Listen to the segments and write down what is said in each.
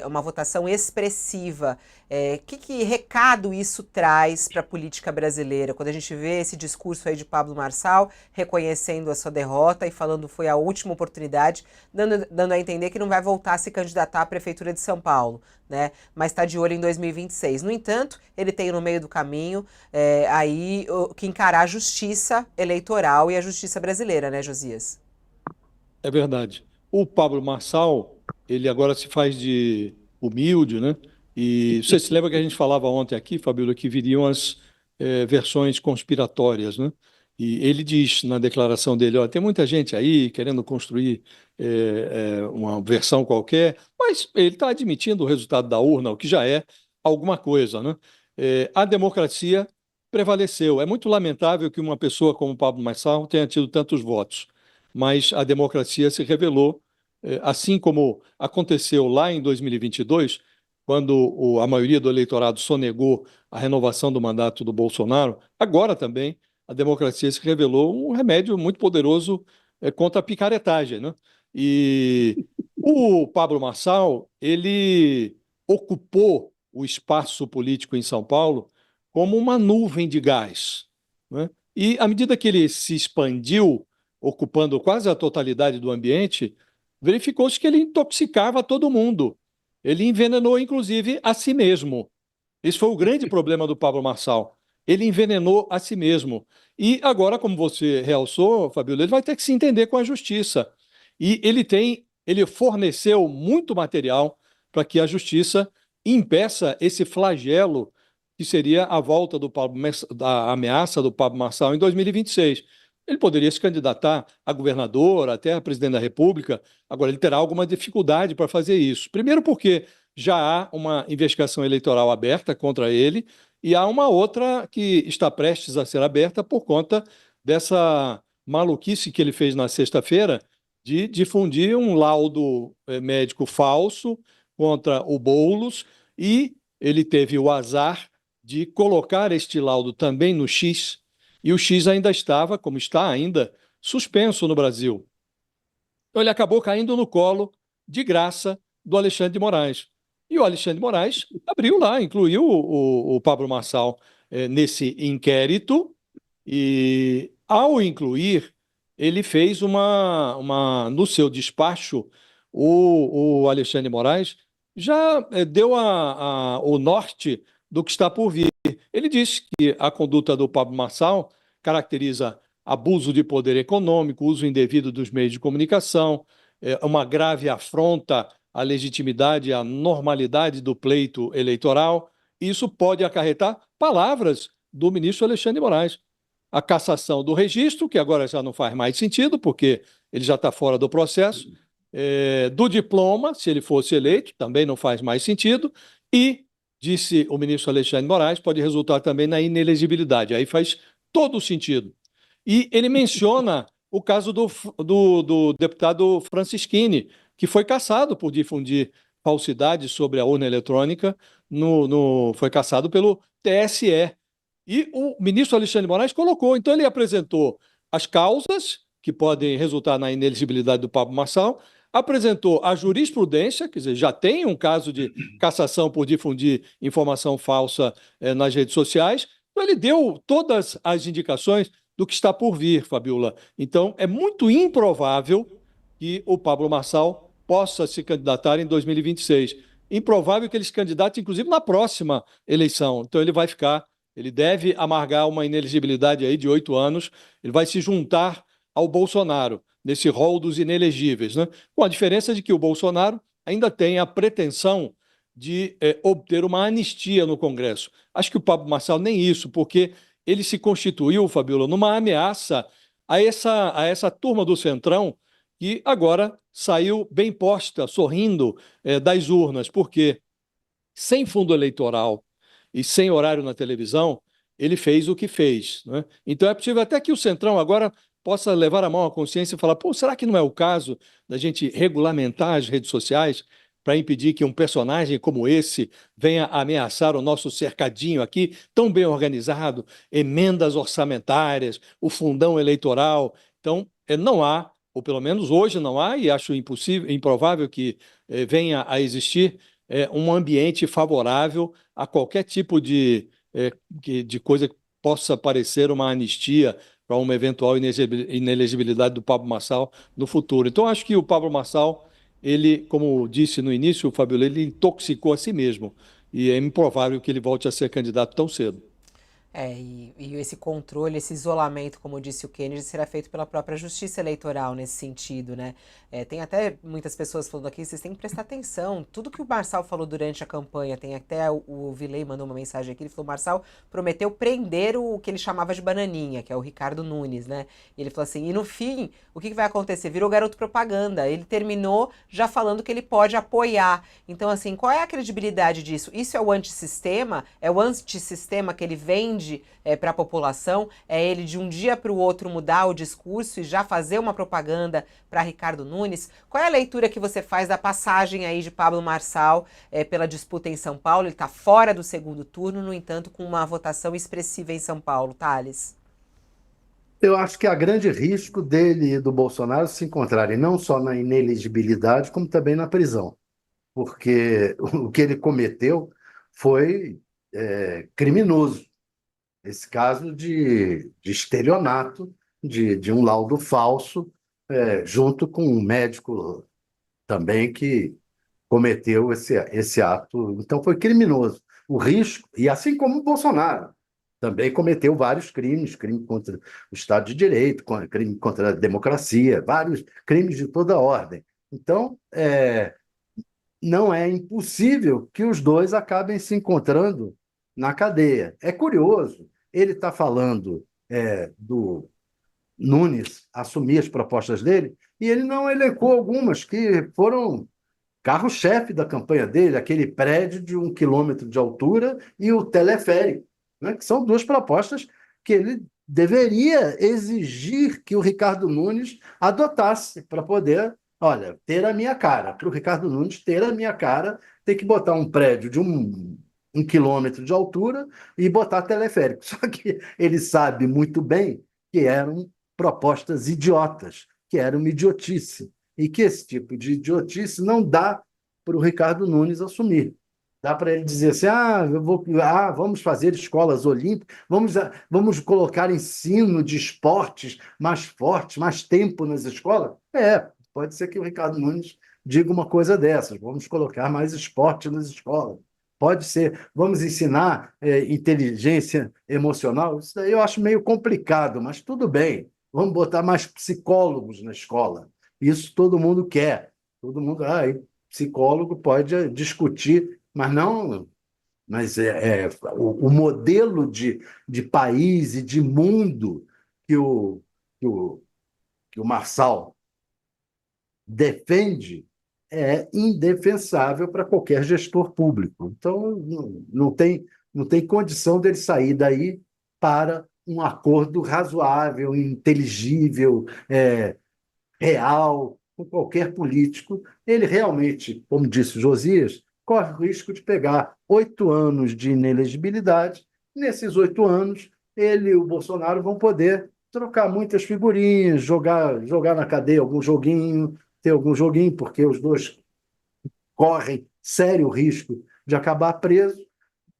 uma votação expressiva. Que recado isso traz para a política brasileira? Quando a gente vê esse discurso aí de Pablo Marçal, reconhecendo a sua derrota e falando que foi a última oportunidade, dando a entender que não vai voltar a se candidatar à Prefeitura de São Paulo, né? Mas está de olho em 2026. No entanto, ele tem no meio do caminho que encarar a justiça eleitoral e a justiça brasileira, né, Josias? É verdade. O Pablo Marçal, ele agora se faz de humilde, né? E você se lembra que a gente falava ontem aqui, Fabíola, que viriam as versões conspiratórias, né? E ele diz na declaração dele, ó, tem muita gente aí querendo construir uma versão qualquer, mas ele está admitindo o resultado da urna, o que já é alguma coisa, né? A democracia prevaleceu. É muito lamentável que uma pessoa como o Pablo Marçal tenha tido tantos votos, mas a democracia se revelou, assim como aconteceu lá em 2022, quando a maioria do eleitorado sonegou a renovação do mandato do Bolsonaro. Agora também a democracia se revelou um remédio muito poderoso contra a picaretagem, né? E o Pablo Marçal, ele ocupou o espaço político em São Paulo como uma nuvem de gás, né? E à medida que ele se expandiu, ocupando quase a totalidade do ambiente, verificou-se que ele intoxicava todo mundo. Ele envenenou, inclusive, a si mesmo. Esse foi o grande problema do Pablo Marçal. Ele envenenou a si mesmo. E agora, como você realçou, Fabíola, ele vai ter que se entender com a justiça. E ele forneceu muito material para que a justiça impeça esse flagelo que seria a volta da ameaça do Pablo Marçal em 2026. Ele poderia se candidatar a governador, até a presidente da República. Agora, ele terá alguma dificuldade para fazer isso. Primeiro, porque já há uma investigação eleitoral aberta contra ele e há uma outra que está prestes a ser aberta por conta dessa maluquice que ele fez na sexta-feira de difundir um laudo médico falso contra o Boulos, e ele teve o azar de colocar este laudo também no X, e o X ainda estava, como está ainda, suspenso no Brasil. Então ele acabou caindo no colo, de graça, do Alexandre de Moraes. E o Alexandre de Moraes abriu lá, incluiu o Pablo Marçal nesse inquérito, e ao incluir, ele fez no seu despacho, o Alexandre de Moraes já deu o norte do que está por vir. Ele disse que a conduta do Pablo Marçal caracteriza abuso de poder econômico, uso indevido dos meios de comunicação, uma grave afronta à legitimidade e à normalidade do pleito eleitoral. Isso pode acarretar palavras do ministro Alexandre de Moraes. A cassação do registro, que agora já não faz mais sentido, porque ele já está fora do processo, do diploma, se ele fosse eleito, também não faz mais sentido, e, disse o ministro Alexandre de Moraes, pode resultar também na inelegibilidade. Aí faz todo o sentido. E ele menciona o caso do deputado Francisquini, que foi cassado por difundir falsidades sobre a urna eletrônica, foi cassado pelo TSE. E o ministro Alexandre de Moraes colocou. Então, ele apresentou as causas que podem resultar na inelegibilidade do Pablo Marçal, apresentou a jurisprudência, quer dizer, já tem um caso de cassação por difundir informação falsa nas redes sociais. Então, ele deu todas as indicações do que está por vir, Fabiola. Então, é muito improvável que o Pablo Marçal possa se candidatar em 2026. Improvável que ele se candidate, inclusive, na próxima eleição. Então, ele deve amargar uma inelegibilidade aí de 8 anos, ele vai se juntar ao Bolsonaro, nesse rol dos inelegíveis, né? Com a diferença de que o Bolsonaro ainda tem a pretensão de obter uma anistia no Congresso. Acho que o Pablo Marçal nem isso, porque ele se constituiu, Fabiola, numa ameaça a essa turma do Centrão, que agora saiu bem posta, sorrindo das urnas, porque sem fundo eleitoral e sem horário na televisão, ele fez o que fez, né? Então é possível até que o Centrão agora possa levar a mão à consciência e falar: pô, será que não é o caso da gente regulamentar as redes sociais para impedir que um personagem como esse venha ameaçar o nosso cercadinho aqui, tão bem organizado, emendas orçamentárias, o fundão eleitoral? Então, não há, ou pelo menos hoje não há, e acho impossível, improvável que venha a existir um ambiente favorável a qualquer tipo de coisa que possa parecer uma anistia para uma eventual inelegibilidade do Pablo Marçal no futuro. Então, acho que o Pablo Marçal, ele, como disse no início, o Fabio, ele intoxicou a si mesmo. E é improvável que ele volte a ser candidato tão cedo. E esse controle, esse isolamento, como disse o Kennedy, será feito pela própria justiça eleitoral nesse sentido, né? Tem até muitas pessoas falando aqui, vocês têm que prestar atenção. Tudo que o Marçal falou durante a campanha, tem até o Vilei mandou uma mensagem aqui, ele falou, Marçal prometeu prender o que ele chamava de bananinha, que é o Ricardo Nunes, né? E ele falou assim, e no fim, o que vai acontecer? Virou garoto propaganda. Ele terminou já falando que ele pode apoiar. Então, assim, qual é a credibilidade disso? Isso é o antissistema? É o antissistema que ele vende para a população? É ele de um dia para o outro mudar o discurso e já fazer uma propaganda para Ricardo Nunes? Qual é a leitura que você faz da passagem aí de Pablo Marçal pela disputa em São Paulo? Ele está fora do segundo turno, no entanto, com uma votação expressiva em São Paulo. Thales? Eu acho que há grande risco dele e do Bolsonaro se encontrarem não só na inelegibilidade, como também na prisão, porque o que ele cometeu foi criminoso. Esse caso de estelionato, de um laudo falso, junto com um médico também que cometeu esse ato. Então, foi criminoso. O risco, e assim como o Bolsonaro, também cometeu vários crimes, crime contra o Estado de Direito, crime contra a democracia, vários crimes de toda ordem. Então, não é impossível que os dois acabem se encontrando na cadeia. É curioso, ele está falando do Nunes assumir as propostas dele, e ele não elencou algumas que foram carro-chefe da campanha dele, aquele prédio de 1 quilômetro de altura e o teleférico, né, que são duas propostas que ele deveria exigir que o Ricardo Nunes adotasse para poder, olha, ter a minha cara. Para o Ricardo Nunes ter a minha cara, tem que botar um prédio de 1 quilômetro de altura e botar teleférico. Só que ele sabe muito bem que eram propostas idiotas, que era uma idiotice e que esse tipo de idiotice não dá para o Ricardo Nunes assumir. Dá para ele dizer assim, vamos fazer escolas olímpicas, vamos colocar ensino de esportes mais forte, mais tempo nas escolas? Pode ser que o Ricardo Nunes diga uma coisa dessas, vamos colocar mais esporte nas escolas. Pode ser, vamos ensinar inteligência emocional, isso daí eu acho meio complicado, mas tudo bem, vamos botar mais psicólogos na escola. Isso todo mundo quer. Todo mundo, psicólogo pode discutir, mas não. Mas o modelo de país e de mundo que que o, que o Marçal defende é indefensável para qualquer gestor público. Então, não tem condição dele sair daí para um acordo razoável, inteligível, real com qualquer político. Ele realmente, como disse Josias, corre o risco de pegar 8 anos de inelegibilidade. Nesses 8 anos, ele e o Bolsonaro vão poder trocar muitas figurinhas, jogar na cadeia algum joguinho, ter algum joguinho, porque os dois correm sério risco de acabar preso,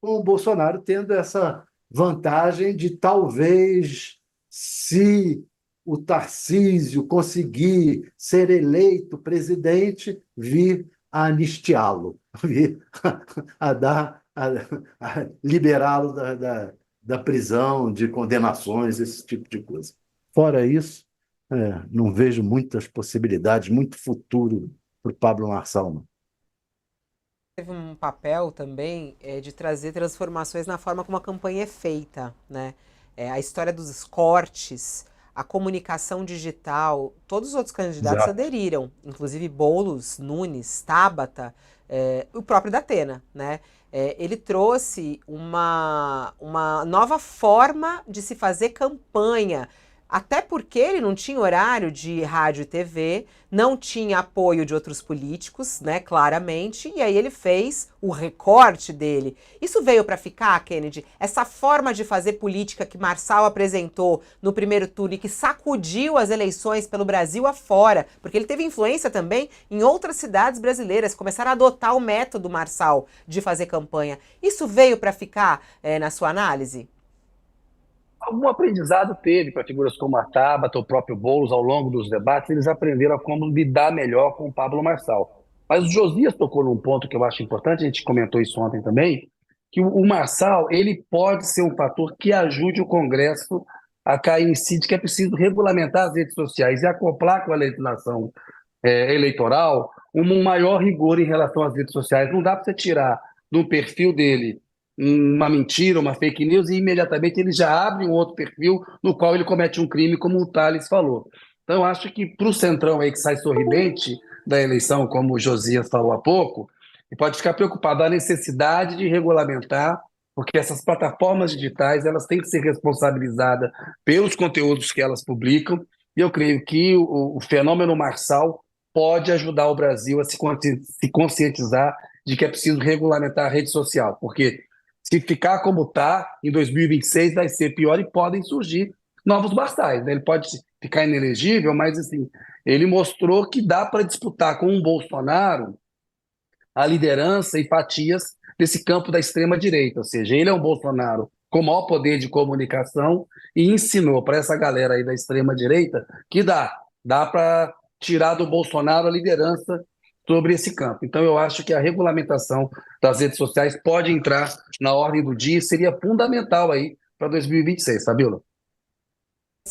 com o Bolsonaro tendo essa vantagem de talvez, se o Tarcísio conseguir ser eleito presidente, vir a anistiá-lo, vir a liberá-lo da prisão, de condenações, esse tipo de coisa. Fora isso, não vejo muitas possibilidades, muito futuro para o Pablo Marçal, não. Teve um papel também de trazer transformações na forma como a campanha é feita, né? A história dos cortes, a comunicação digital, todos os outros candidatos Exato. aderiram, inclusive Boulos, Nunes, Tabata, o próprio Datena, né? Ele trouxe uma nova forma de se fazer campanha. Até porque ele não tinha horário de rádio e TV, não tinha apoio de outros políticos, né, claramente, e aí ele fez o recorte dele. Isso veio para ficar, Kennedy? Essa forma de fazer política que Marçal apresentou no primeiro turno e que sacudiu as eleições pelo Brasil afora, porque ele teve influência também em outras cidades brasileiras, começaram a adotar o método Marçal de fazer campanha. Isso veio para ficar, na sua análise? Algum aprendizado teve para figuras como a Tabata, o próprio Boulos, ao longo dos debates, eles aprenderam a como lidar melhor com o Pablo Marçal. Mas o Josias tocou num ponto que eu acho importante, a gente comentou isso ontem também, que o Marçal ele pode ser um fator que ajude o Congresso a cair em si de que é preciso regulamentar as redes sociais e acoplar com a legislação eleitoral um maior rigor em relação às redes sociais. Não dá para você tirar do perfil dele uma mentira, uma fake news, e imediatamente ele já abre um outro perfil no qual ele comete um crime, como o Thales falou. Então, eu acho que para o Centrão aí que sai sorridente da eleição, como o Josias falou há pouco, ele pode ficar preocupado a necessidade de regulamentar, porque essas plataformas digitais elas têm que ser responsabilizadas pelos conteúdos que elas publicam, e eu creio que o fenômeno Marçal pode ajudar o Brasil a se conscientizar de que é preciso regulamentar a rede social, porque se ficar como está, em 2026 vai ser pior e podem surgir novos Marçais, né? Ele pode ficar inelegível, mas assim, ele mostrou que dá para disputar com o Bolsonaro a liderança e fatias desse campo da extrema-direita, ou seja, ele é um Bolsonaro com maior poder de comunicação e ensinou para essa galera aí da extrema-direita que dá para tirar do Bolsonaro a liderança sobre esse campo. Então, eu acho que a regulamentação das redes sociais pode entrar na ordem do dia e seria fundamental aí para 2026, Fabíola.